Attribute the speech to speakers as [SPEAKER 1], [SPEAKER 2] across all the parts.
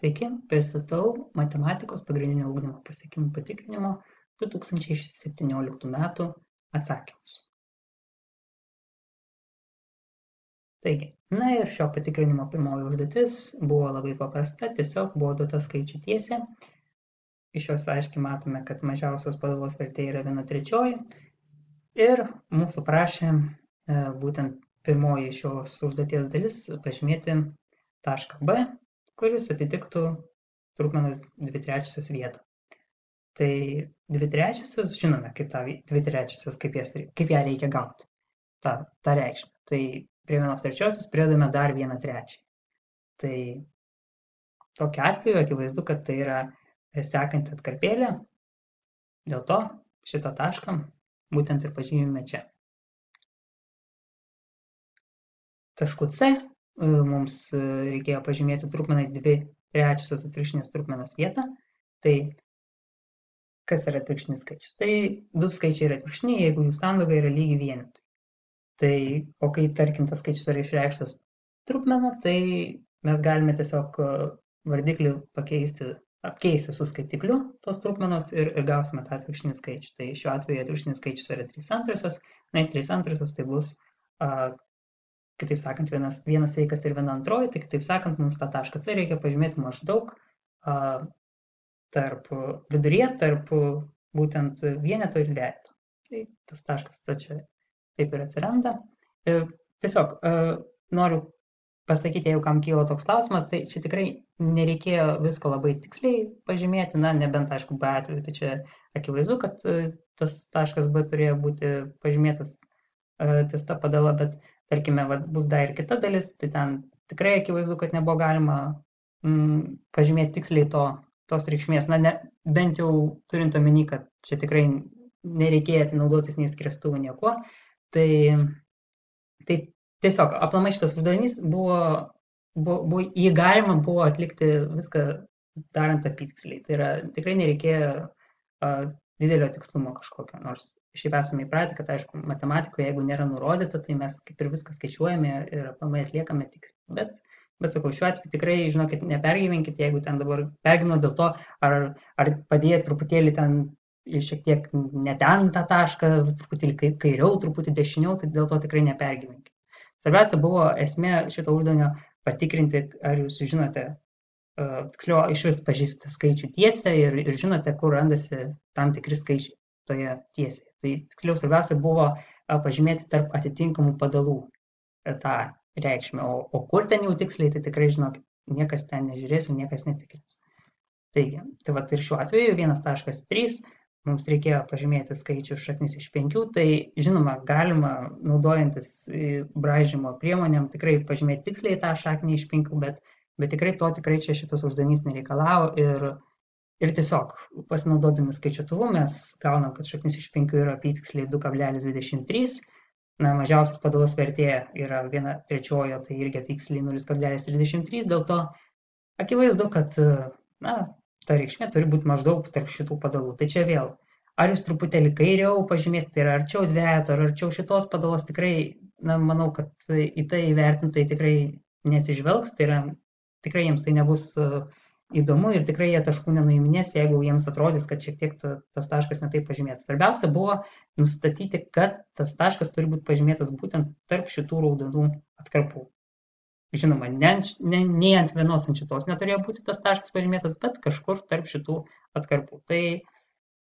[SPEAKER 1] Sveiki, pristatau matematikos pagrindinio ugdymo pasiekimų patikrinimo 2017 metų atsakymus. Taigi, ir šio patikrinimo pirmoji užduotis buvo labai paprasta, tiesiog buvo duota skaičių tiesė. Iš jos aiškiai matome, kad mažiausios padalos vertė yra 1/3 ir mūsų prašė būtent pirmoji šios užduoties dalis pažymėti tašką B, kuris atitiktų trupmenos 2/3 vietą. Tai 2/3 žinome, kaip tą 2/3, kaip ją reikia gauti, tą reikšmę. Tai prie 1/3 pridedame dar 1/3. Tai tokiu atveju akivaizdu, kad tai yra sekanti atkarpėlė, dėl to šitą tašką būtent ir pažymime čia. Tašku C mums reikėjo pažymėti trupmenai 2/3 atvirkštinės trupmenos vietą. Tai kas yra atvirkštinis skaičius? Tai du skaičiai yra atvirkštiniai, jeigu jų sandoga yra lygi vienetui. Tai, o kai, tarkim, tas skaičius yra išreikštas trupmena, tai mes galime tiesiog vardiklį apkeisti su skaitikliu tos trupmenos ir gausime tą atvirkštinį skaičių. Tai šiuo atveju atvirkštinis skaičius yra 3/2, ir 3/2 tai bus kitaip sakant, vienas sveikas ir 1/2, tai kitaip sakant, mums tą tašką C reikia pažymėti maždaug viduryje tarp būtent vieneto ir dvejeto. Tai tas taškas C čia taip ir atsiranda. Tiesiog noriu pasakyti, jeigu kam kyla toks klausimas, tai čia tikrai nereikėjo visko labai tiksliai pažymėti, nebent aišku B atveju, tai čia akivaizdu, kad tas taškas B turėjo būti pažymėtas ties ta padala, bet tarkime, bus dar ir kita dalis, tai ten tikrai akivaizdu, kad nebuvo galima pažymėti tiksliai tos reikšmės, bent jau turint omeny, kad čia tikrai nereikėjo naudotis nei skriestuvų niekuo, tai tiesiog aplamai šitas uždavinys jį galima buvo atlikti viską darant apytiksliai, tai yra tikrai nereikėjo didelio tikslumo kažkokio, nors šiaip esame įpratę, kad aišku, matematikoje, jeigu nėra nurodyta, tai mes kaip ir viską skaičiuojame ir aplamai atliekame tiksliai, bet sakau, šiuo atveju tikrai, žinokit, nepergyvenkit, jeigu ten dabar pergyveno dėl to, ar padėjo truputėlį ten šiek tiek ne ten tą tašką, truputėlį kairiau, truputį dešiniau, tai dėl to tikrai nepergyvenkit. Svarbiausia buvo esmė šito uždavinio patikrinti, ar jūs žinote, tiksliau iš vis pažįstate skaičių tiesę ir žinote, kur randasi tam tikri skaičiai toje tiesėje. Tai tiksliau svarbiausia buvo pažymėti tarp atitinkamų padalų tą reikšmę, o kur ten jau tiksliai, tai tikrai žinokit, niekas ten nežiūrės ir niekas netikrins. Taigi, tai ir šiuo atveju 1/3 mums reikėjo pažymėti skaičių šaknis iš 5, tai žinoma, galima naudojantis braižymo priemonėm tikrai pažymėti tiksliai tą šaknį iš 5, bet tikrai čia šitas uždavinys nereikalavo ir tiesiog pasinaudodami skaičiuotuvu mes gaunam, kad šaknis iš 5 yra apytiksliai 2,23, mažiausias padalos vertė yra 1/3, tai irgi apytiksliai 0,33, dėl to akivaizdu, kad ta reikšmė turi būti maždaug tarp šitų padalų. Tai čia vėl, ar jūs truputėlį kairiau pažymėsite, tai yra arčiau dvejeto, ar arčiau šitos padalos, tikrai, manau, kad į tai įvertintai tikrai nesižvelgs, tai yra tikrai jiems tai nebus įdomu ir tikrai jie taškų nenuiminės, jeigu jiems atrodys, kad šiek tiek tas taškas netaip pažymėtas. Svarbiausia buvo nustatyti, kad tas taškas turi būti pažymėtas būtent tarp šitų raudonų atkarpų. Žinoma, nei ant vienos ant šitos neturėjo būti tas taškas pažymėtas, bet kažkur tarp šitų atkarpų. Tai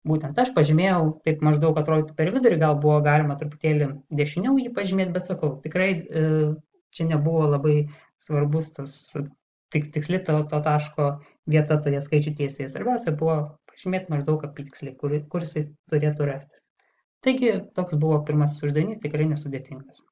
[SPEAKER 1] būtent aš pažymėjau, taip maždaug atrodytų per vidurį, gal buvo galima truputėlį dešiniau jį pažymėti, bet sakau, tikrai čia nebuvo labai svarbus tas tiksli to taško vieta toje skaičių tiesėje. Svarbiausia buvo pažymėti maždaug apytiksliai, kur jisai turėtų rastis. Taigi, toks buvo pirmasis uždavinys, tikrai nesudėtingas.